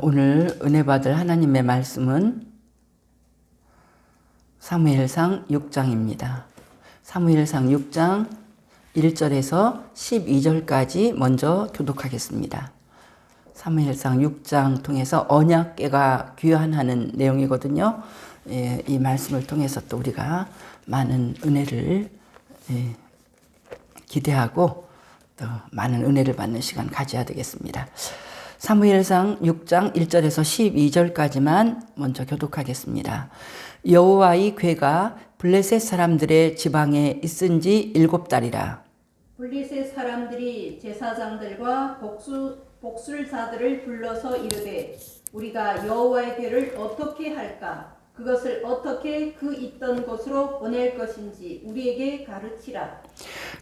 오늘 은혜 받을 하나님의 말씀은 사무엘상 6장입니다. 사무엘상 6장 1절에서 12절까지 먼저 교독하겠습니다. 사무엘상 6장 통해서 언약궤가 귀환하는 내용이거든요. 이 말씀을 통해서 또 우리가 많은 은혜를 기대하고 또 많은 은혜를 받는 시간 가져야 되겠습니다. 사무엘상 6장 1절에서 12절까지만 먼저 교독하겠습니다. 여호와의 궤가 블레셋 사람들의 지방에 있은 지 7달이라. 블레셋 사람들이 제사장들과 복술자들을 불러서 이르되 우리가 여호와의 궤를 어떻게 할까? 그것을 어떻게 그 있던 곳으로 보낼 것인지 우리에게 가르치라.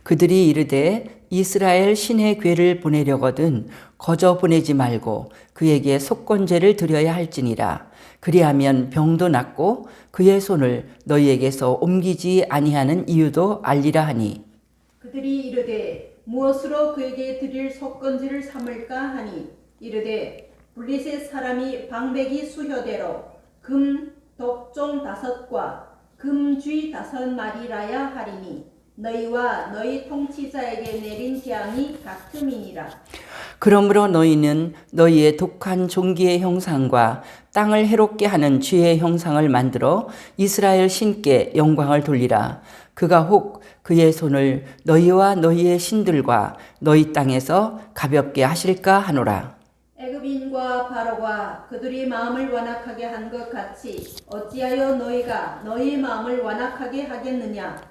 그들이 이르되 이스라엘 신의 궤를 보내려거든 거저 보내지 말고 그에게 속건제를 드려야 할지니라. 그리하면 병도 낫고 그의 손을 너희에게서 옮기지 아니하는 이유도 알리라 하니. 그들이 이르되 무엇으로 그에게 드릴 속건제를 삼을까 하니 이르되 블레셋 사람이 방백이 수효대로 금 독종 5과 금쥐 5마리라야 하리니 너희와 너희 통치자에게 내린 재앙이 같음이니라. 그러므로 너희는 너희의 독한 종기의 형상과 땅을 해롭게 하는 쥐의 형상을 만들어 이스라엘 신께 영광을 돌리라. 그가 혹 그의 손을 너희와 너희의 신들과 너희 땅에서 가볍게 하실까 하노라. 애굽인과 바로가 그들이 마음을 완악하게 한 것 같이 어찌하여 너희가 너희 마음을 완악하게 하겠느냐.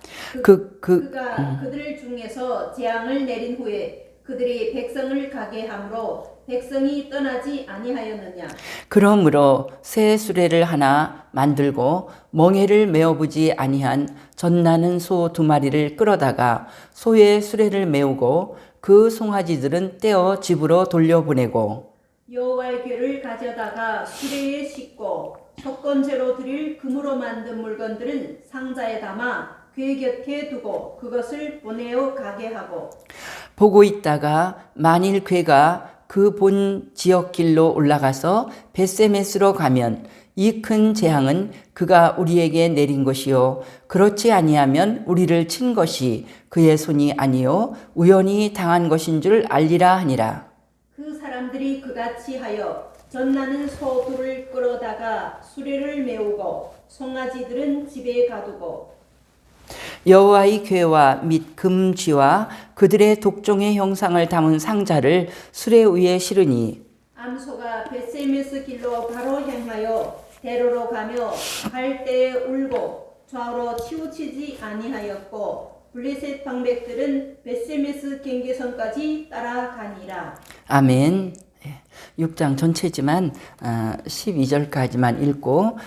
그가 그들 중에서 재앙을 내린 후에 그들이 백성을 가게 함으로 백성이 떠나지 아니하였느냐. 그러므로 새 수레를 하나 만들고 멍에를 메어보지 아니한 젖나는 소 2마리를 끌어다가 소의 수레를 메우고 그 송아지들은 떼어 집으로 돌려보내고 여호와의 궤를 가져다가 수레에 싣고 속건제로 드릴 금으로 만든 물건들은 상자에 담아 궤 곁에 두고 그것을 보내어 가게 하고 보고 있다가 만일 궤가 그 본 지역 길로 올라가서 벳세메스로 가면 이 큰 재앙은 그가 우리에게 내린 것이요 그렇지 아니하면 우리를 친 것이 그의 손이 아니요 우연히 당한 것인 줄 알리라 하니라. 그 사람들이 그같이 하여 젖나는 소 2를 끌어다가 수레를 메우고 송아지들은 집에 가두고 여호와의 궤와 및 금쥐와 그들의 독종의 형상을 담은 상자를 수레 위에 실으니 암소가 벳세메스 길로 바로 향하여 대로로 가며 갈 때에 울고 좌우로 치우치지 아니하였고 블레셋 방백들은 벳세메스 경계선까지 따라가니라. 아멘. 6장 전체지만 12절까지만 읽고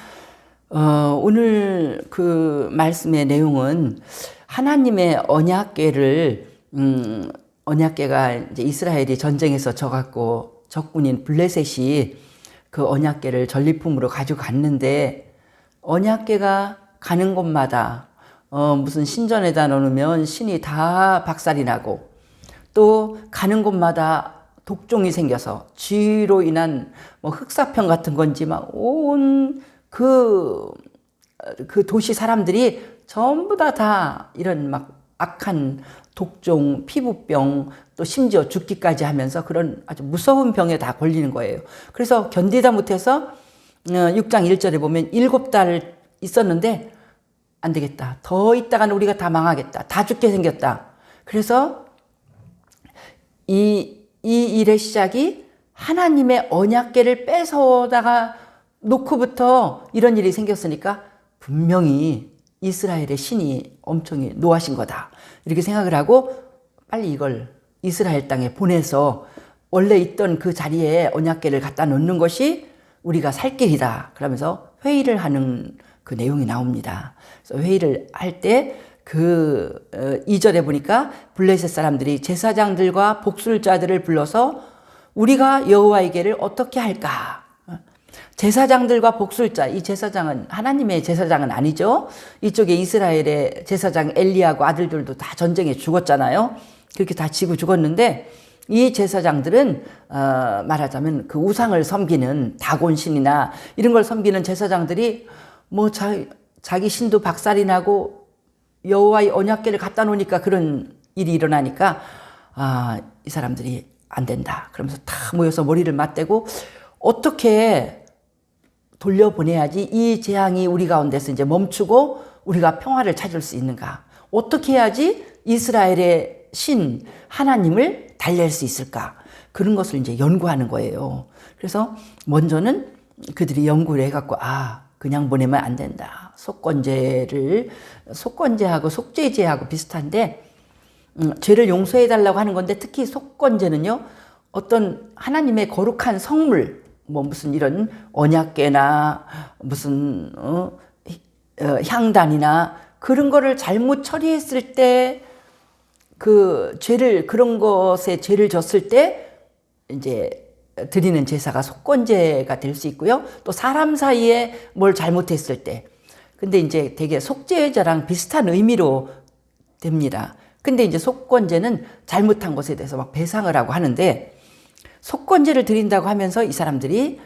오늘 그 말씀의 내용은 하나님의 언약궤를 언약궤가 이제 이스라엘이 전쟁에서 져갖고 적군인 블레셋이 그 언약궤를 전리품으로 가져갔는데 언약궤가 가는 곳마다 무슨 신전에다 놓으면 신이 다 박살이 나고 또 가는 곳마다 독종이 생겨서 쥐로 인한 뭐 흑사병 같은 건지 막 온 그 도시 사람들이 전부 다 이런 막 악한 독종, 피부병, 또 심지어 죽기까지 하면서 그런 아주 무서운 병에 다 걸리는 거예요. 그래서 견디다 못해서 6장 1절에 보면 7달 있었는데 안 되겠다. 더 있다가는 우리가 다 망하겠다. 다 죽게 생겼다. 그래서 이 일의 시작이 하나님의 언약궤를 뺏어다가 놓고부터 이런 일이 생겼으니까 분명히 이스라엘의 신이 엄청 노하신 거다. 이렇게 생각을 하고 빨리 이걸 이스라엘 땅에 보내서 원래 있던 그 자리에 언약궤를 갖다 놓는 것이 우리가 살 길이다. 그러면서 회의를 하는 그 내용이 나옵니다. 그래서 회의를 할 때 그 2절에 보니까 블레셋 사람들이 제사장들과 복술자들을 불러서 우리가 여호와의 궤를 어떻게 할까? 제사장들과 복술자, 이 제사장은 하나님의 제사장은 아니죠. 이쪽에 이스라엘의 제사장 엘리야고 아들들도 다 전쟁에 죽었잖아요. 그렇게 다 지고 죽었는데 이 제사장들은 말하자면 그 우상을 섬기는 다곤신이나 이런 걸 섬기는 제사장들이 뭐 자기 신도 박살이 나고 여호와의 언약궤를 갖다 놓으니까 그런 일이 일어나니까 이 사람들이 안 된다. 그러면서 다 모여서 머리를 맞대고 어떻게 돌려보내야지 이 재앙이 우리 가운데서 이제 멈추고 우리가 평화를 찾을 수 있는가? 어떻게 해야지 이스라엘의 신 하나님을 달랠 수 있을까? 그런 것을 이제 연구하는 거예요. 그래서 먼저는 그들이 연구를 해갖고 그냥 보내면 안 된다. 속건제하고 속죄제하고 비슷한데 죄를 용서해달라고 하는 건데 특히 속건제는요, 어떤 하나님의 거룩한 성물, 뭐 무슨 이런 언약궤나 무슨 향단이나 그런 거를 잘못 처리했을 때 그 죄를, 그런 것에 죄를 졌을 때 이제 드리는 제사가 속건제가 될 수 있고요. 또 사람 사이에 뭘 잘못했을 때. 근데 이제 되게 속죄제랑 비슷한 의미로 됩니다. 근데 이제 속건제는 잘못한 것에 대해서 막 배상을 하고 하는데, 속건제를 드린다고 하면서 이 사람들이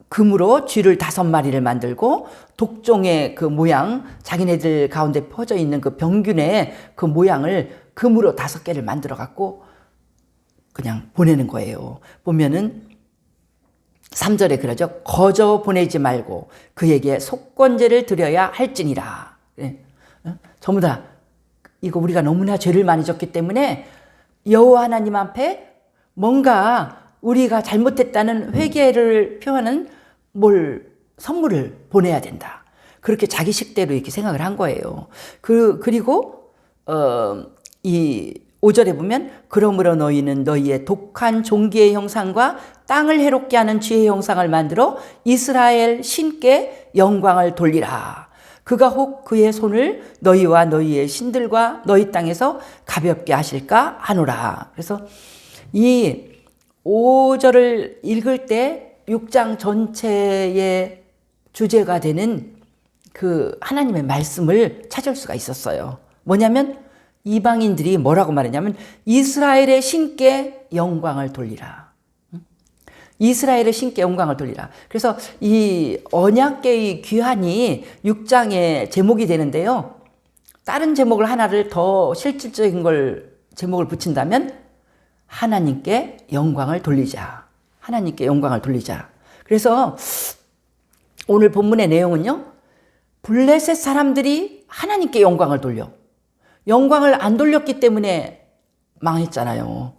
금으로 쥐를 5마리를 만들고 독종의 그 모양, 자기네들 가운데 퍼져 있는 그 병균의 그 모양을 금으로 5개를 만들어 갖고 그냥 보내는 거예요. 보면은 3절에 그러죠. 거저 보내지 말고 그에게 속건제를 드려야 할지니라. 전부 다 이거 우리가 너무나 죄를 많이 졌기 때문에 여호와 하나님 앞에 뭔가 우리가 잘못했다는 회개를 표하는 선물을 보내야 된다. 그렇게 자기 식대로 이렇게 생각을 한 거예요. 그리고 이 5절에 보면 그러므로 너희는 너희의 독한 종기의 형상과 땅을 해롭게 하는 쥐의 형상을 만들어 이스라엘 신께 영광을 돌리라. 그가 혹 그의 손을 너희와 너희의 신들과 너희 땅에서 가볍게 하실까 하노라. 그래서 이 5절을 읽을 때 6장 전체의 주제가 되는 그 하나님의 말씀을 찾을 수가 있었어요. 뭐냐면 이방인들이 뭐라고 말했냐면 이스라엘의 신께 영광을 돌리라. 이스라엘의 신께 영광을 돌리라. 그래서 이 언약궤의 귀환이 6장의 제목이 되는데요. 다른 제목을 하나를 더 실질적인 걸 제목을 붙인다면 하나님께 영광을 돌리자. 하나님께 영광을 돌리자. 그래서 오늘 본문의 내용은요, 블레셋 사람들이 하나님께 영광을 돌려. 영광을 안 돌렸기 때문에 망했잖아요.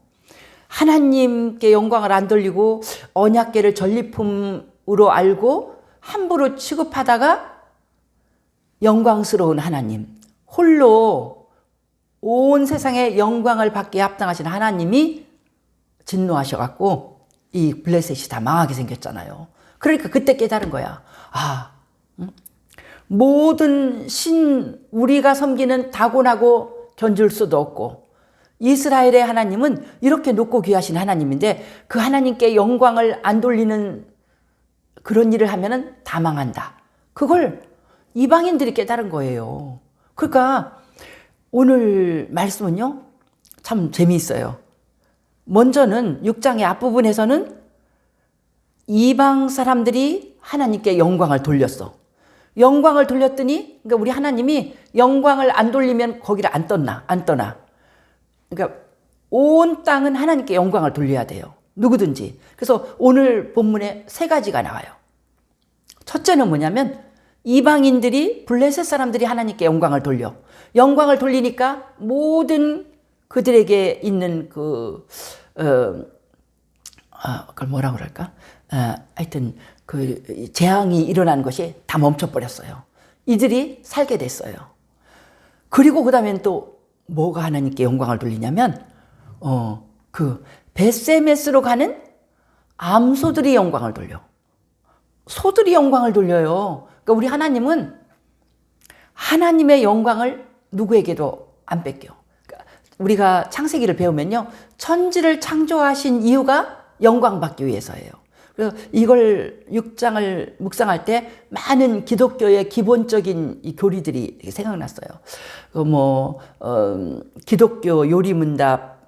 하나님께 영광을 안 돌리고 언약궤를 전리품으로 알고 함부로 취급하다가 영광스러운 하나님, 홀로 온 세상에 영광을 받기에 합당하신 하나님이 진노하셔갖고 이 블레셋이 다 망하게 생겼잖아요. 그러니까 그때 깨달은 거야. 모든 우리가 섬기는 다곤하고 견줄 수도 없고 이스라엘의 하나님은 이렇게 높고 귀하신 하나님인데 그 하나님께 영광을 안 돌리는 그런 일을 하면은 다 망한다. 그걸 이방인들이 깨달은 거예요. 그러니까 오늘 말씀은요, 참 재미있어요. 먼저는 6장의 앞부분에서는 이방 사람들이 하나님께 영광을 돌렸어. 영광을 돌렸더니, 그러니까 우리 하나님이 영광을 안 돌리면 거기를 안 떠나. 그러니까 온 땅은 하나님께 영광을 돌려야 돼요. 누구든지. 그래서 오늘 본문에 3가지가 나와요. 첫째는 뭐냐면 이방인들이, 블레셋 사람들이 하나님께 영광을 돌려. 영광을 돌리니까 모든 그들에게 있는 그걸 뭐라고 그럴까? 하여튼 그 재앙이 일어난 것이 다 멈춰버렸어요. 이들이 살게 됐어요. 그리고 그 다음엔 또 뭐가 하나님께 영광을 돌리냐면 그 벳세메스로 가는 암소들이 영광을 돌려. 소들이 영광을 돌려요. 그러니까 우리 하나님은 하나님의 영광을 누구에게도 안 뺏겨. 우리가 창세기를 배우면요, 천지를 창조하신 이유가 영광받기 위해서예요. 그래서 이걸 6장을 묵상할 때 많은 기독교의 기본적인 이 교리들이 생각났어요. 기독교 요리문답,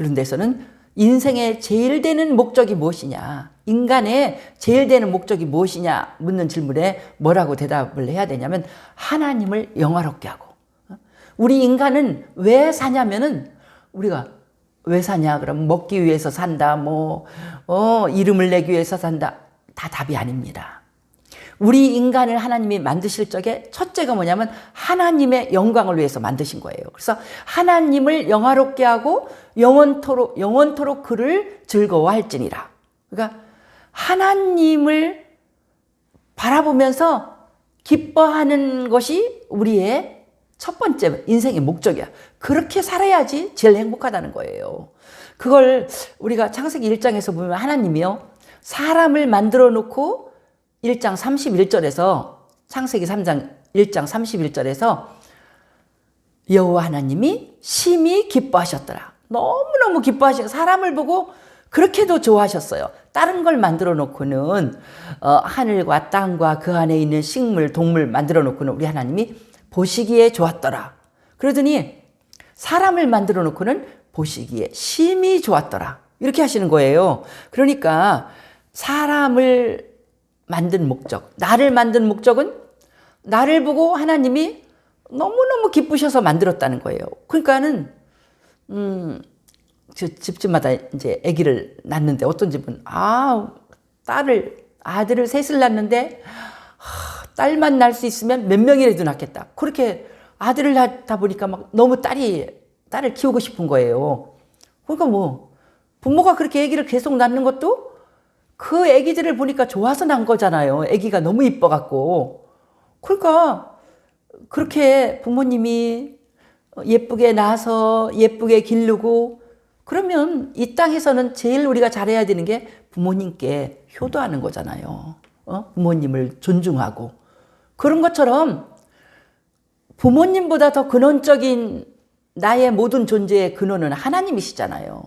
그런 데서는 인생의 제일 되는 목적이 무엇이냐, 인간의 제일 되는 목적이 무엇이냐 묻는 질문에 뭐라고 대답을 해야 되냐면 하나님을 영화롭게 하고. 우리 인간은 왜 사냐면은 우리가 왜 사냐 그러면 먹기 위해서 산다, 이름을 내기 위해서 산다, 다 답이 아닙니다. 우리 인간을 하나님이 만드실 적에 첫째가 뭐냐면 하나님의 영광을 위해서 만드신 거예요. 그래서 하나님을 영화롭게 하고 영원토록 그를 즐거워할지니라. 그러니까 하나님을 바라보면서 기뻐하는 것이 우리의 첫 번째 인생의 목적이야. 그렇게 살아야지 제일 행복하다는 거예요. 그걸 우리가 창세기 1장에서 보면 하나님이요, 사람을 만들어 놓고 1장 31절에서 창세기 3장 1장 31절에서 여호와 하나님이 심히 기뻐하셨더라. 너무너무 기뻐하시고 사람을 보고 그렇게도 좋아하셨어요. 다른 걸 만들어 놓고는 하늘과 땅과 그 안에 있는 식물, 동물 만들어 놓고는 우리 하나님이 보시기에 좋았더라. 그러더니 사람을 만들어 놓고는 보시기에 심히 좋았더라. 이렇게 하시는 거예요. 그러니까 사람을 만든 목적, 나를 만든 목적은 나를 보고 하나님이 너무너무 기쁘셔서 만들었다는 거예요. 그러니까는 집집마다 이제 아기를 낳는데 어떤 집은 아들을 셋을 낳는데 딸만 낳을 수 있으면 몇 명이라도 낳겠다. 그렇게 아들을 낳다 보니까 막 너무 딸을 키우고 싶은 거예요. 그러니까 부모가 그렇게 아기를 계속 낳는 것도 그 아기들을 보니까 좋아서 난 거잖아요. 아기가 너무 이뻐갖고. 그러니까 그렇게 부모님이 예쁘게 낳아서 예쁘게 기르고 그러면 이 땅에서는 제일 우리가 잘해야 되는 게 부모님께 효도하는 거잖아요. 부모님을 존중하고. 그런 것처럼 부모님보다 더 근원적인 나의 모든 존재의 근원은 하나님이시잖아요.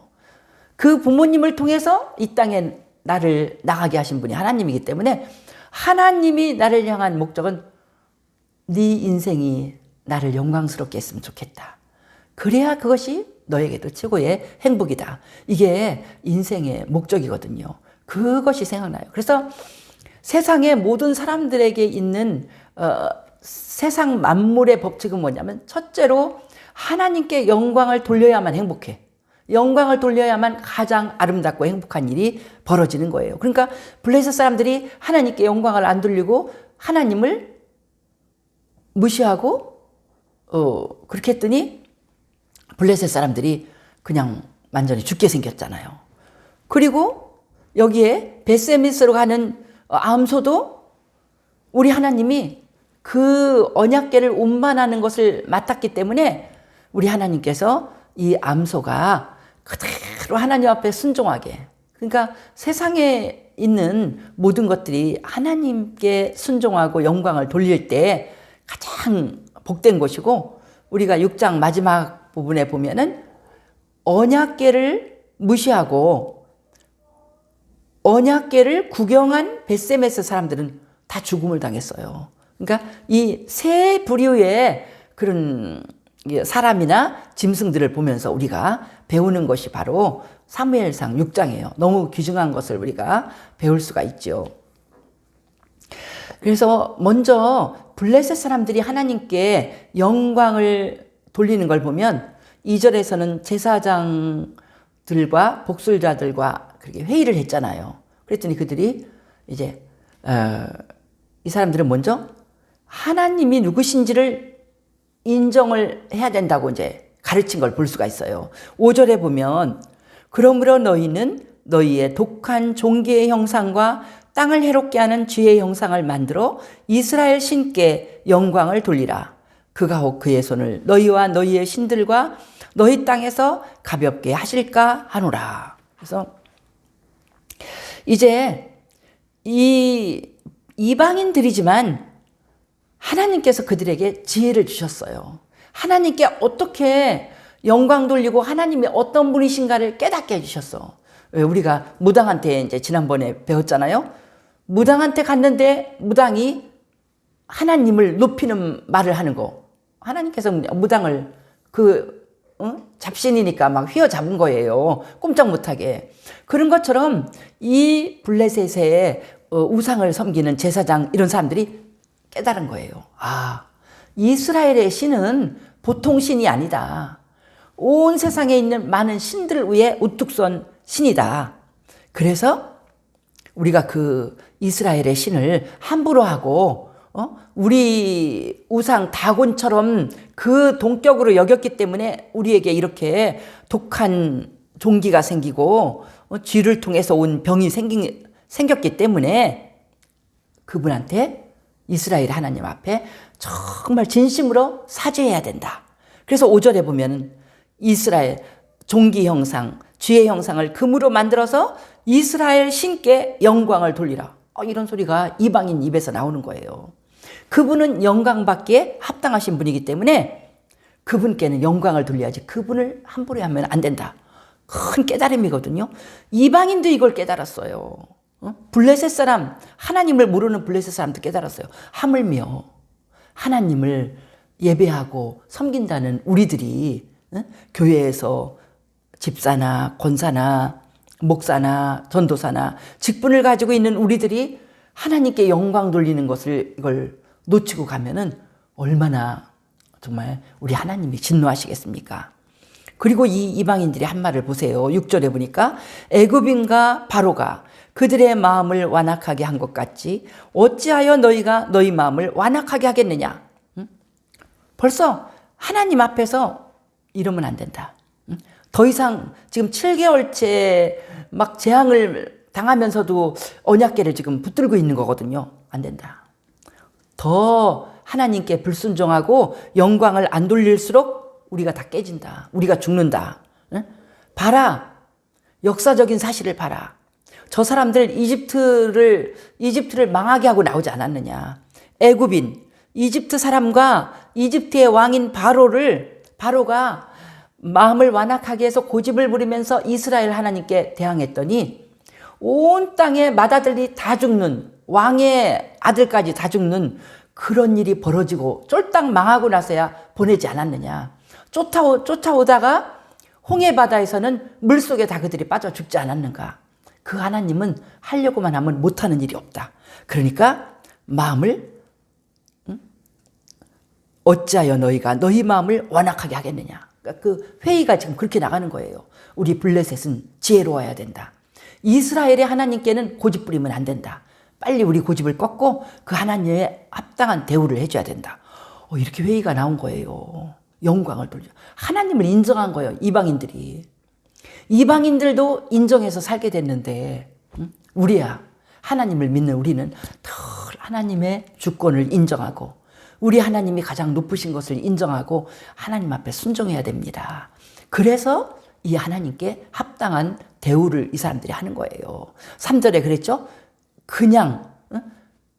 그 부모님을 통해서 이 땅에 나를 나가게 하신 분이 하나님이기 때문에 하나님이 나를 향한 목적은 네 인생이 나를 영광스럽게 했으면 좋겠다. 그래야 그것이 너에게도 최고의 행복이다. 이게 인생의 목적이거든요. 그것이 생각나요. 그래서 세상의 모든 사람들에게 있는 세상 만물의 법칙은 뭐냐면 첫째로 하나님께 영광을 돌려야만 행복해. 영광을 돌려야만 가장 아름답고 행복한 일이 벌어지는 거예요. 그러니까 블레셋 사람들이 하나님께 영광을 안 돌리고 하나님을 무시하고 그렇게 했더니 블레셋 사람들이 그냥 완전히 죽게 생겼잖아요. 그리고 여기에 베스메스로 가는 암소도 우리 하나님이 그 언약궤를 운반하는 것을 맡았기 때문에 우리 하나님께서 이 암소가 그대로 하나님 앞에 순종하게, 그러니까 세상에 있는 모든 것들이 하나님께 순종하고 영광을 돌릴 때 가장 복된 것이고, 우리가 6장 마지막 부분에 보면은 언약궤를 무시하고 언약궤를 구경한 베세메스 사람들은 다 죽음을 당했어요. 그러니까 이 세 부류의 그런 사람이나 짐승들을 보면서 우리가 배우는 것이 바로 사무엘상 6장이에요. 너무 귀중한 것을 우리가 배울 수가 있죠. 그래서 먼저 블레셋 사람들이 하나님께 영광을 돌리는 걸 보면 2절에서는 제사장들과 복술자들과 그렇게 회의를 했잖아요. 그랬더니 그들이 이제 이 사람들은 먼저 하나님이 누구신지를 인정을 해야 된다고 이제 가르친 걸 볼 수가 있어요. 5절에 보면 그러므로 너희는 너희의 독한 종기의 형상과 땅을 해롭게 하는 쥐의 형상을 만들어 이스라엘 신께 영광을 돌리라. 그가 혹 그의 손을 너희와 너희의 신들과 너희 땅에서 가볍게 하실까 하노라. 그래서 이제 이 이방인들이지만 하나님께서 그들에게 지혜를 주셨어요. 하나님께 어떻게 영광 돌리고 하나님이 어떤 분이신가를 깨닫게 해주셨어. 우리가 무당한테 이제 지난번에 배웠잖아요. 무당한테 갔는데 무당이 하나님을 높이는 말을 하는 거. 하나님께서 무당을 그 잡신이니까 막 휘어잡은 거예요. 꼼짝 못하게. 그런 것처럼 이 블레셋의 우상을 섬기는 제사장 이런 사람들이 깨달은 거예요. 아, 이스라엘의 신은 보통 신이 아니다. 온 세상에 있는 많은 신들 위에 우뚝 선 신이다. 그래서 우리가 그 이스라엘의 신을 함부로 하고 우리 우상 다곤처럼 그 동격으로 여겼기 때문에 우리에게 이렇게 독한 종기가 생기고 쥐를 통해서 온 병이 생겼기 때문에 그분한테 이스라엘 하나님 앞에 정말 진심으로 사죄해야 된다. 그래서 5절에 보면 이스라엘 종기 형상, 쥐의 형상을 금으로 만들어서 이스라엘 신께 영광을 돌리라. 이런 소리가 이방인 입에서 나오는 거예요. 그분은 영광받기에 합당하신 분이기 때문에 그분께는 영광을 돌려야지 그분을 함부로 하면 안 된다. 큰 깨달음이거든요. 이방인도 이걸 깨달았어요. 블레셋 사람, 하나님을 모르는 블레셋 사람도 깨달았어요. 하물며 하나님을 예배하고 섬긴다는 우리들이 교회에서 집사나 권사나 목사나 전도사나 직분을 가지고 있는 우리들이 하나님께 영광 돌리는 것을 이걸 놓치고 가면은 얼마나 정말 우리 하나님이 진노하시겠습니까? 그리고 이 이방인들이 한 말을 보세요. 6절에 보니까 애굽인과 바로가 그들의 마음을 완악하게 한 것 같이 어찌하여 너희가 너희 마음을 완악하게 하겠느냐? 벌써 하나님 앞에서 이러면 안 된다. 더 이상 지금 7개월째 막 재앙을 당하면서도 언약궤를 지금 붙들고 있는 거거든요. 안 된다. 더 하나님께 불순종하고 영광을 안 돌릴수록 우리가 다 깨진다. 우리가 죽는다. 봐라. 역사적인 사실을 봐라. 저 사람들 이집트를 망하게 하고 나오지 않았느냐. 애굽인 이집트 사람과 이집트의 왕인 바로가 마음을 완악하게 해서 고집을 부리면서 이스라엘 하나님께 대항했더니 온 땅의 맏아들이 다 죽는, 왕의 아들까지 다 죽는 그런 일이 벌어지고 쫄딱 망하고 나서야 보내지 않았느냐. 쫓아오다가 홍해바다에서는 물속에 다 그들이 빠져 죽지 않았는가. 그 하나님은 하려고만 하면 못하는 일이 없다. 그러니까 마음을 어찌하여 너희가 너희 마음을 완악하게 하겠느냐. 그러니까 그 회의가 지금 그렇게 나가는 거예요. 우리 블레셋은 지혜로워야 된다. 이스라엘의 하나님께는 고집 부리면 안 된다. 빨리 우리 고집을 꺾고 그 하나님의 합당한 대우를 해줘야 된다. 이렇게 회의가 나온 거예요. 영광을 돌려. 하나님을 인정한 거예요. 이방인들이. 이방인들도 인정해서 살게 됐는데 우리야. 하나님을 믿는 우리는 늘 하나님의 주권을 인정하고 우리 하나님이 가장 높으신 것을 인정하고 하나님 앞에 순종해야 됩니다. 그래서 이 하나님께 합당한 대우를 이 사람들이 하는 거예요. 3절에 그랬죠? 그냥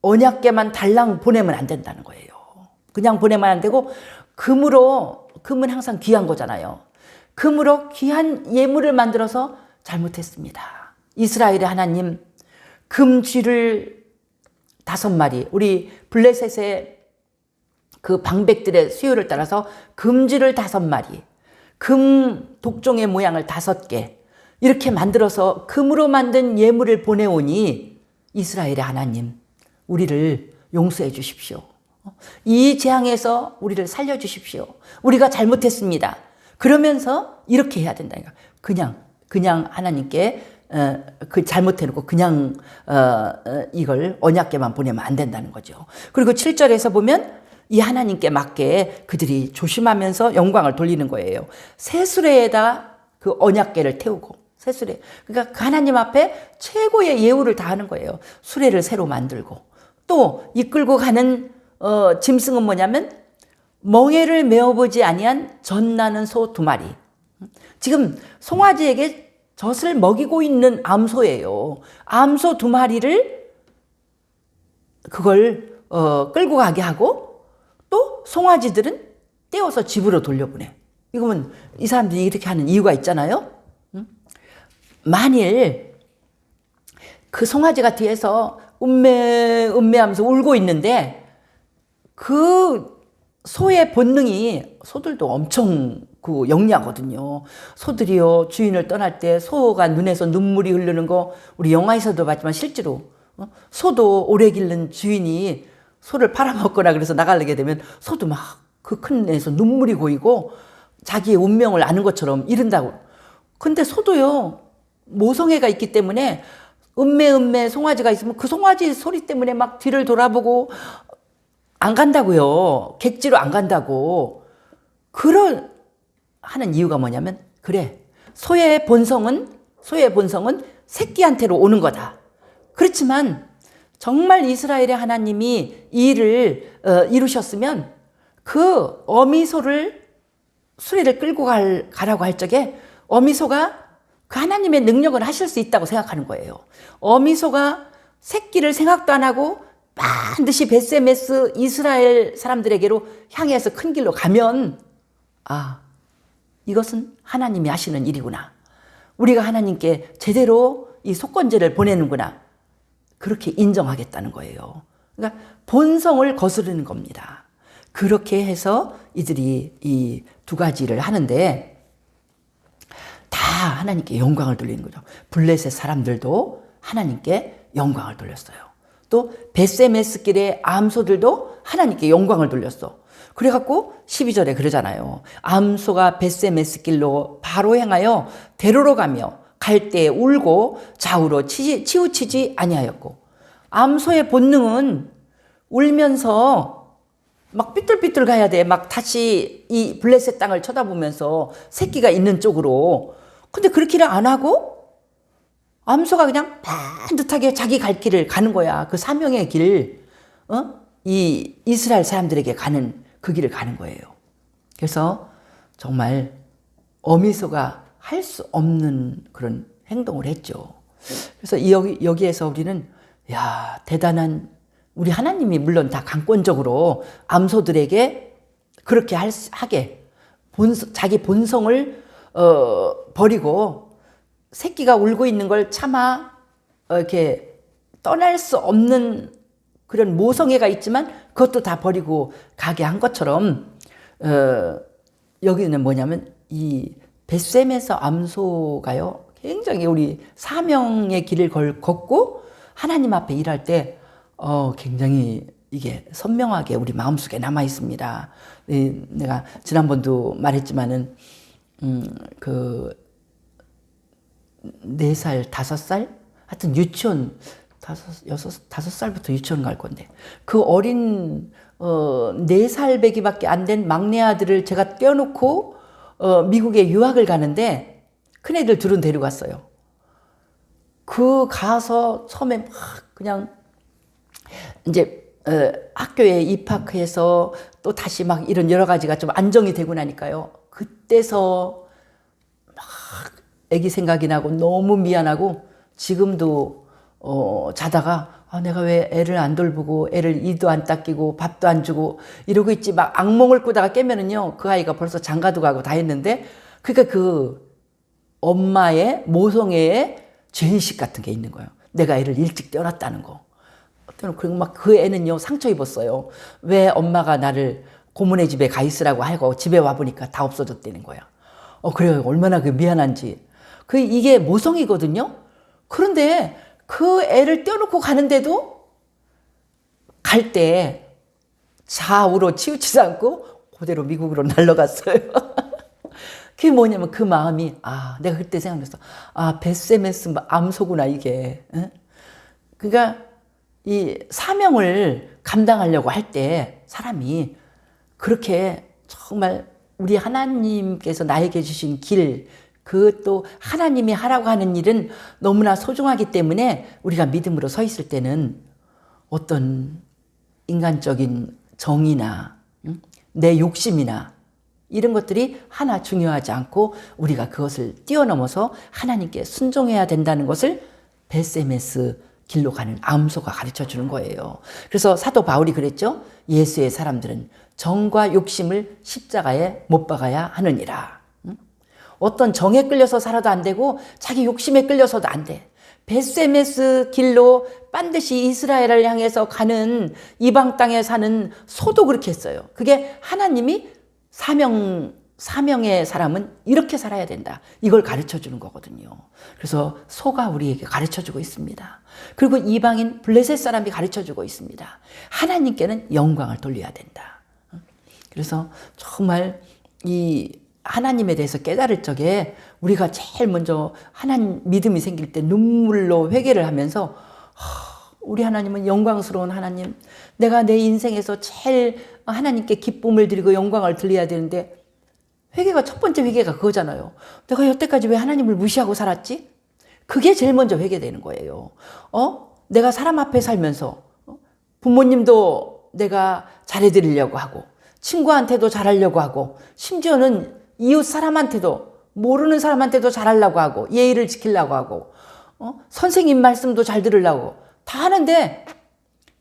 언약궤만 달랑 보내면 안 된다는 거예요. 그냥 보내면 안 되고 금은 항상 귀한 거잖아요. 금으로 귀한 예물을 만들어서 잘못했습니다. 이스라엘의 하나님 금쥐를 5마리, 우리 블레셋의 그 방백들의 수요를 따라서 금쥐를 5마리, 금 독종의 모양을 5개 이렇게 만들어서 금으로 만든 예물을 보내오니 이스라엘의 하나님 우리를 용서해 주십시오. 이 재앙에서 우리를 살려주십시오. 우리가 잘못했습니다. 그러면서 이렇게 해야 된다니까. 그냥 하나님께 그 잘못해놓고 그냥 이걸 언약궤만 보내면 안 된다는 거죠. 그리고 7절에서 보면 이 하나님께 맞게 그들이 조심하면서 영광을 돌리는 거예요. 새수레에다 그 언약궤를 태우고 새수레. 그러니까 그 하나님 앞에 최고의 예우를 다하는 거예요. 수레를 새로 만들고 또 이끌고 가는 짐승은 뭐냐면 멍에를 메어보지 아니한 젖나는 소 2마리. 지금 송아지에게 젖을 먹이고 있는 암소예요. 암소 2마리를 그걸 끌고 가게 하고 또 송아지들은 떼어서 집으로 돌려보내. 이거면 이 사람들이 이렇게 하는 이유가 있잖아요. 만일 그 송아지가 뒤에서 음메 하면서 울고 있는데 그 소의 본능이, 소들도 엄청 그 영리하거든요. 소들이요, 주인을 떠날 때 소가 눈에서 눈물이 흐르는 거 우리 영화에서도 봤지만 실제로 소도 오래 기른 주인이 소를 팔아먹거나 그래서 나가게 되면 소도 막 그 큰 애에서 눈물이 고이고 자기의 운명을 아는 것처럼 이른다고. 근데 소도요, 모성애가 있기 때문에 음매 송아지가 있으면 그 송아지 소리 때문에 막 뒤를 돌아보고 안 간다고요. 객지로 안 간다고. 그런 하는 이유가 뭐냐면, 그래, 소의 본성은 새끼한테로 오는 거다. 그렇지만 정말 이스라엘의 하나님이 이 일을 이루셨으면 그 어미소를 수레를 끌고 가라고 할 적에 어미소가 그 하나님의 능력을 하실 수 있다고 생각하는 거예요. 어미소가 새끼를 생각도 안 하고 반드시 벳세메스 이스라엘 사람들에게로 향해서 큰 길로 가면, 아, 이것은 하나님이 하시는 일이구나. 우리가 하나님께 제대로 이 속건제를 보내는구나. 그렇게 인정하겠다는 거예요. 그러니까 본성을 거스르는 겁니다. 그렇게 해서 이들이 이 두 가지를 하는데 다 하나님께 영광을 돌리는 거죠. 블레셋 사람들도 하나님께 영광을 돌렸어요. 또 벳세메스 길의 암소들도 하나님께 영광을 돌렸어. 그래갖고 12절에 그러잖아요. 암소가 벳세메스 길로 바로 행하여 대로로 가며 갈 때 울고 좌우로 치우치지 아니하였고, 암소의 본능은 울면서 막 삐뚤삐뚤 가야 돼. 막 다시 이 블레셋 땅을 쳐다보면서 새끼가 있는 쪽으로. 근데 그렇게를 안 하고 암소가 그냥 반듯하게 자기 갈 길을 가는 거야. 그 사명의 길, 이 이스라엘 사람들에게 가는 그 길을 가는 거예요. 그래서 정말 어미소가 할 수 없는 그런 행동을 했죠. 그래서 여기에서 우리는, 야, 대단한, 우리 하나님이 물론 다 강권적으로 암소들에게 그렇게 하게, 자기 본성을 버리고 새끼가 울고 있는 걸 차마 이렇게 떠날 수 없는 그런 모성애가 있지만 그것도 다 버리고 가게 한 것처럼, 여기는 뭐냐면 이 벳셈에서 암소가요, 굉장히 우리 사명의 길을 걷고 하나님 앞에 일할 때 굉장히 이게 선명하게 우리 마음속에 남아 있습니다. 내가 지난번도 말했지만은 그 4살, 5살? 하여튼 유치원 5살부터 유치원 갈 건데, 그 어린 4살 배기밖에 안 된 막내 아들을 제가 떼어놓고 미국에 유학을 가는데 큰애들 둘은 데려갔어요. 그 가서 처음에 막 그냥 이제 학교에 입학해서 또 다시 막 이런 여러 가지가 좀 안정이 되고 나니까요, 그때서 막 애기 생각이 나고 너무 미안하고, 지금도 자다가 내가 왜 애를 안 돌보고 애를 이도 안 닦이고 밥도 안 주고 이러고 있지, 막 악몽을 꾸다가 깨면은요, 그 아이가 벌써 장가도 가고 다 했는데, 그러니까 그 엄마의 모성애의 죄의식 같은 게 있는 거예요. 내가 애를 일찍 떼어놨다는 거. 그리고 막 그 애는요, 상처 입었어요. 왜 엄마가 나를 고모네 집에 가 있으라고 하고 집에 와보니까 다 없어졌다는 거야. 그래요. 얼마나 그 미안한지. 이게 모성이거든요. 그런데 그 애를 떼어놓고 가는데도 갈 때 좌우로 치우치지 않고 그대로 미국으로 날아갔어요. 그게 뭐냐면 그 마음이, 내가 그때 생각했어. 벳세메스 암소구나 이게. 그러니까 이 사명을 감당하려고 할 때 사람이 그렇게 정말 우리 하나님께서 나에게 주신 길, 또 하나님이 하라고 하는 일은 너무나 소중하기 때문에 우리가 믿음으로 서 있을 때는 어떤 인간적인 정의나 내 욕심이나 이런 것들이 하나 중요하지 않고 우리가 그것을 뛰어넘어서 하나님께 순종해야 된다는 것을 벳세메스 길로 가는 암소가 가르쳐 주는 거예요. 그래서 사도 바울이 그랬죠. 예수의 사람들은 정과 욕심을 십자가에 못 박아야 하느니라. 어떤 정에 끌려서 살아도 안 되고 자기 욕심에 끌려서도 안 돼. 베스메스 길로 반드시 이스라엘을 향해서 가는 이방 땅에 사는 소도 그렇게 했어요. 그게 하나님이 사명의 사람은 이렇게 살아야 된다. 이걸 가르쳐 주는 거거든요. 그래서 소가 우리에게 가르쳐 주고 있습니다. 그리고 이방인 블레셋 사람이 가르쳐 주고 있습니다. 하나님께는 영광을 돌려야 된다. 그래서 정말 이 하나님에 대해서 깨달을 적에 우리가 제일 먼저 하나님 믿음이 생길 때 눈물로 회개를 하면서 우리 하나님은 영광스러운 하나님, 내가 내 인생에서 제일 하나님께 기쁨을 드리고 영광을 드려야 되는데 회개가 첫 번째 회개가 그거잖아요. 내가 여태까지 왜 하나님을 무시하고 살았지? 그게 제일 먼저 회개되는 거예요. 내가 사람 앞에 살면서 부모님도 내가 잘해드리려고 하고 친구한테도 잘하려고 하고 심지어는 이웃 사람한테도 모르는 사람한테도 잘하려고 하고 예의를 지키려고 하고 선생님 말씀도 잘 들으려고 다 하는데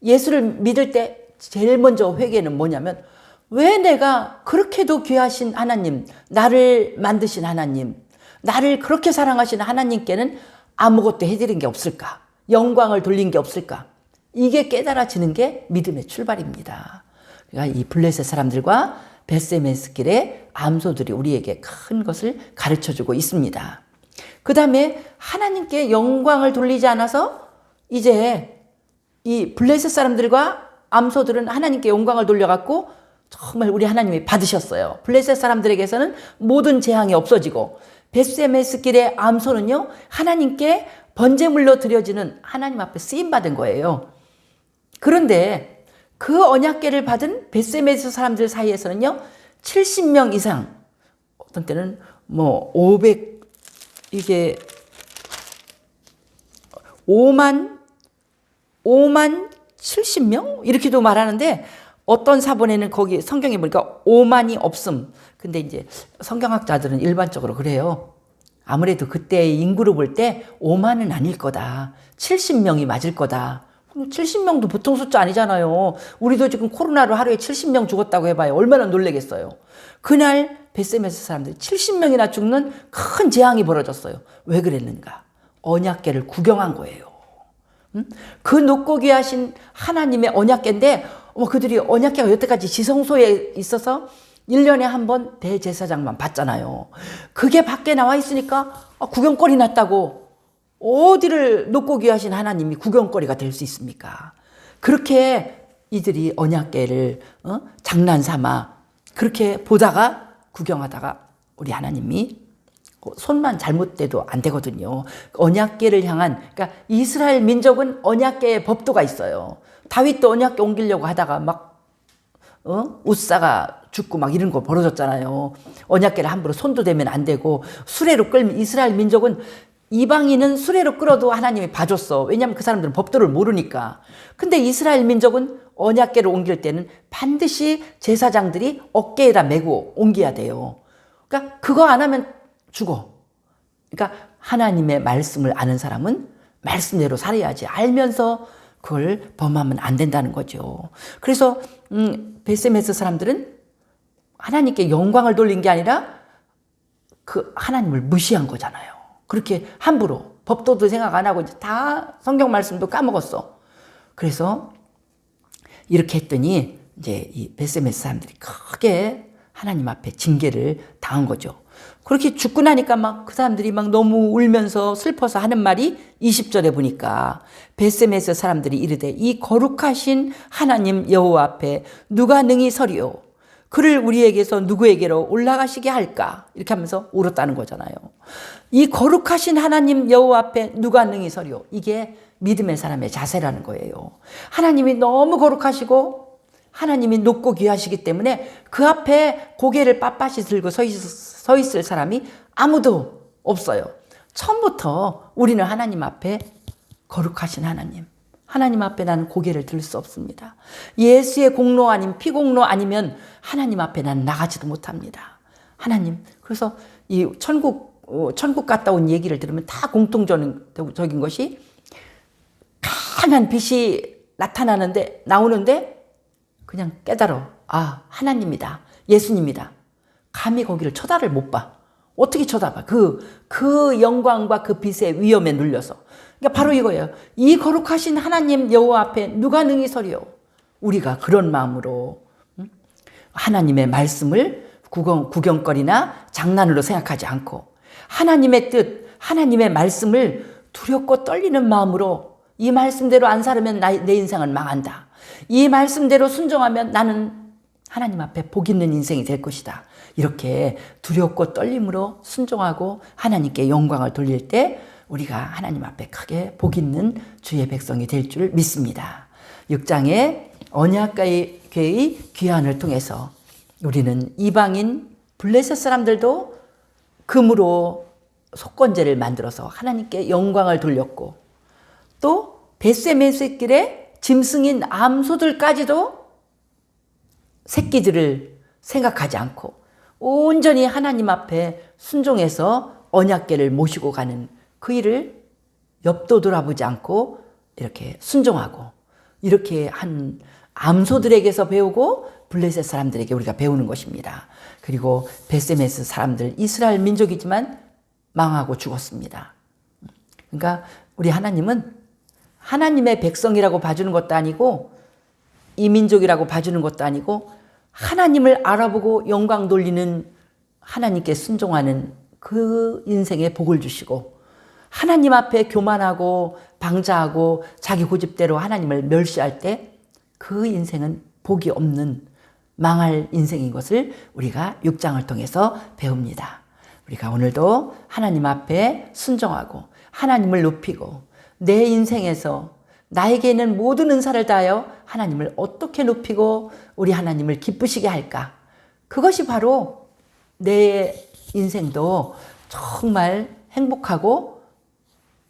예수를 믿을 때 제일 먼저 회개는 뭐냐면 왜 내가 그렇게도 귀하신 하나님, 나를 만드신 하나님, 나를 그렇게 사랑하신 하나님께는 아무것도 해드린 게 없을까? 영광을 돌린 게 없을까? 이게 깨달아지는 게 믿음의 출발입니다. 그러니까 이 블레셋 사람들과 베스메스길의 암소들이 우리에게 큰 것을 가르쳐주고 있습니다. 그 다음에 하나님께 영광을 돌리지 않아서 이제 이 블레셋 사람들과 암소들은 하나님께 영광을 돌려갖고 정말 우리 하나님이 받으셨어요. 블레셋 사람들에게서는 모든 재앙이 없어지고 베스메스길의 암소는요 하나님께 번제물로 드려지는 하나님 앞에 쓰임받은 거예요. 그런데 그 언약궤를 받은 베스메스 사람들 사이에서는요 70명 이상, 어떤 때는 뭐 500, 이게 5만 70명? 이렇게도 말하는데 어떤 사본에는 거기 성경에 보니까 5만이 없음. 근데 이제 성경학자들은 일반적으로 그래요. 아무래도 그때의 인구를 볼 때 5만은 아닐 거다. 70명이 맞을 거다. 70명도 보통 숫자 아니잖아요. 우리도 지금 코로나로 하루에 70명 죽었다고 해봐요. 얼마나 놀라겠어요. 그날 베스메스 사람들이 70명이나 죽는 큰 재앙이 벌어졌어요. 왜 그랬는가? 언약궤를 구경한 거예요. 그 높고 귀하신 하나님의 언약궤인데 그들이 언약궤가 여태까지 지성소에 있어서 1년에 한 번 대제사장만 봤잖아요. 그게 밖에 나와 있으니까 구경거리 났다고 어디를 높고 귀하신 하나님이 구경거리가 될 수 있습니까? 그렇게 이들이 언약궤를 장난삼아 그렇게 보다가 구경하다가 우리 하나님이 손만 잘못돼도 안 되거든요. 언약궤를 향한, 그러니까 이스라엘 민족은 언약궤의 법도가 있어요. 다윗도 언약궤 옮기려고 하다가 막 웃사가 죽고 막 이런 거 벌어졌잖아요. 언약궤를 함부로 손도 대면 안 되고 수레로 끌면 이스라엘 민족은 이방인은 수레로 끌어도 하나님이 봐줬어. 왜냐하면 그 사람들은 법도를 모르니까. 근데 이스라엘 민족은 언약궤를 옮길 때는 반드시 제사장들이 어깨에다 메고 옮겨야 돼요. 그러니까 그거 안 하면 죽어. 그러니까 하나님의 말씀을 아는 사람은 말씀대로 살아야지. 알면서 그걸 범하면 안 된다는 거죠. 그래서 베스메스 사람들은 하나님께 영광을 돌린 게 아니라 그 하나님을 무시한 거잖아요. 그렇게 함부로 법도도 생각 안 하고 이제 다 성경 말씀도 까먹었어. 그래서 이렇게 했더니 이제 이 베스메스 사람들이 크게 하나님 앞에 징계를 당한 거죠. 그렇게 죽고 나니까 막 그 사람들이 막 너무 울면서 슬퍼서 하는 말이 20절에 보니까 베스메스 사람들이 이르되 이 거룩하신 하나님 여호와 앞에 누가 능히 서리요? 그를 우리에게서 누구에게로 올라가시게 할까? 이렇게 하면서 울었다는 거잖아요. 이 거룩하신 하나님 여호와 앞에 누가 능히 서리요? 이게 믿음의 사람의 자세라는 거예요. 하나님이 너무 거룩하시고 하나님이 높고 귀하시기 때문에 그 앞에 고개를 빳빳이 들고 서 있을 사람이 아무도 없어요. 처음부터 우리는 하나님 앞에 거룩하신 하나님 앞에 나는 고개를 들 수 없습니다. 예수의 공로 아닌 피공로 아니면 하나님 앞에 나는 나가지도 못합니다. 하나님, 그래서 이 천국 갔다 온 얘기를 들으면 다 공통적인 것이 강한 빛이 나오는데 그냥 깨달아. 하나님이다. 예수님이다. 감히 거기를 쳐다를 못 봐. 어떻게 쳐다봐? 그 영광과 그 빛의 위엄에 눌려서. 그러니까 바로 이거예요. 이 거룩하신 하나님 여호와 앞에 누가 능히 서리요? 우리가 그런 마음으로 하나님의 말씀을 구경거리나 장난으로 생각하지 않고 하나님의 뜻, 하나님의 말씀을 두렵고 떨리는 마음으로 이 말씀대로 안 살면 내 인생은 망한다. 이 말씀대로 순종하면 나는 하나님 앞에 복 있는 인생이 될 것이다. 이렇게 두렵고 떨림으로 순종하고 하나님께 영광을 돌릴 때 우리가 하나님 앞에 크게 복 있는 주의 백성이 될 줄 믿습니다. 6장의 언약궤의 귀환을 통해서 우리는 이방인 블레셋 사람들도 금으로 속건제를 만들어서 하나님께 영광을 돌렸고 또 벳세메스 길에 짐승인 암소들까지도 새끼들을 생각하지 않고 온전히 하나님 앞에 순종해서 언약궤를 모시고 가는 그 일을 옆도 돌아보지 않고 이렇게 순종하고 이렇게 한 암소들에게서 배우고 블레셋 사람들에게 우리가 배우는 것입니다. 그리고 벳세메스 사람들 이스라엘 민족이지만 망하고 죽었습니다. 그러니까 우리 하나님은 하나님의 백성이라고 봐주는 것도 아니고 이민족이라고 봐주는 것도 아니고 하나님을 알아보고 영광 돌리는 하나님께 순종하는 그 인생에 복을 주시고 하나님 앞에 교만하고 방자하고 자기 고집대로 하나님을 멸시할 때 그 인생은 복이 없는 망할 인생인 것을 우리가 6장을 통해서 배웁니다. 우리가 오늘도 하나님 앞에 순종하고 하나님을 높이고 내 인생에서 나에게 있는 모든 은사를 다하여 하나님을 어떻게 높이고 우리 하나님을 기쁘시게 할까? 그것이 바로 내 인생도 정말 행복하고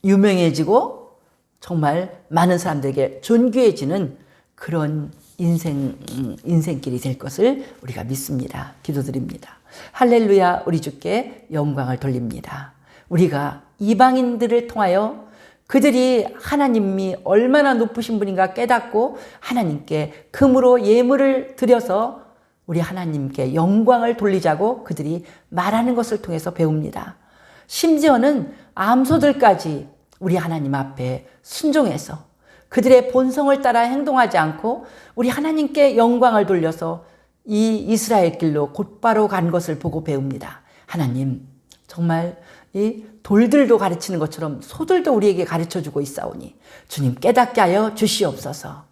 유명해지고 정말 많은 사람들에게 존귀해지는 그런 인생길이 될 것을 우리가 믿습니다. 기도드립니다. 할렐루야. 우리 주께 영광을 돌립니다. 우리가 이방인들을 통하여 그들이 하나님이 얼마나 높으신 분인가 깨닫고 하나님께 금으로 예물을 드려서 우리 하나님께 영광을 돌리자고 그들이 말하는 것을 통해서 배웁니다. 심지어는 암소들까지 우리 하나님 앞에 순종해서 그들의 본성을 따라 행동하지 않고 우리 하나님께 영광을 돌려서 이 이스라엘 길로 곧바로 간 것을 보고 배웁니다. 하나님, 정말 이 돌들도 가르치는 것처럼 소들도 우리에게 가르쳐주고 있사오니 주님 깨닫게 하여 주시옵소서.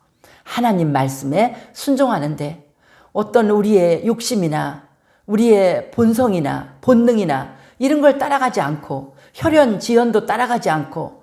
하나님 말씀에 순종하는데 어떤 우리의 욕심이나 우리의 본성이나 본능이나 이런 걸 따라가지 않고 혈연, 지연도 따라가지 않고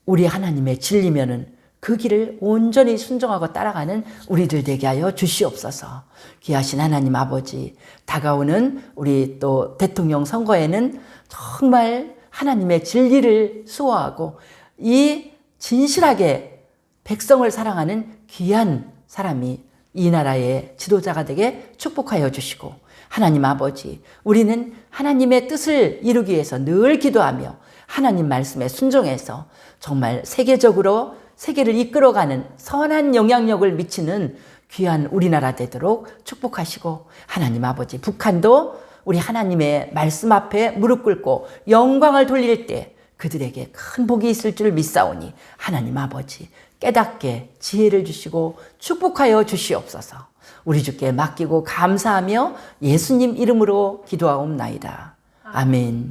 우리 하나님의 진리면은 그 길을 온전히 순종하고 따라가는 우리들 되게 하여 주시옵소서. 귀하신 하나님 아버지, 다가오는 우리 또 대통령 선거에는 정말 하나님의 진리를 수호하고 이 진실하게 백성을 사랑하는 귀한 사람이 이 나라의 지도자가 되게 축복하여 주시고 하나님 아버지, 우리는 하나님의 뜻을 이루기 위해서 늘 기도하며 하나님 말씀에 순종해서 정말 세계적으로 세계를 이끌어가는 선한 영향력을 미치는 귀한 우리나라 되도록 축복하시고 하나님 아버지, 북한도 우리 하나님의 말씀 앞에 무릎 꿇고 영광을 돌릴 때 그들에게 큰 복이 있을 줄 믿사오니 하나님 아버지 깨닫게 지혜를 주시고 축복하여 주시옵소서. 우리 주께 맡기고 감사하며 예수님 이름으로 기도하옵나이다. 아멘.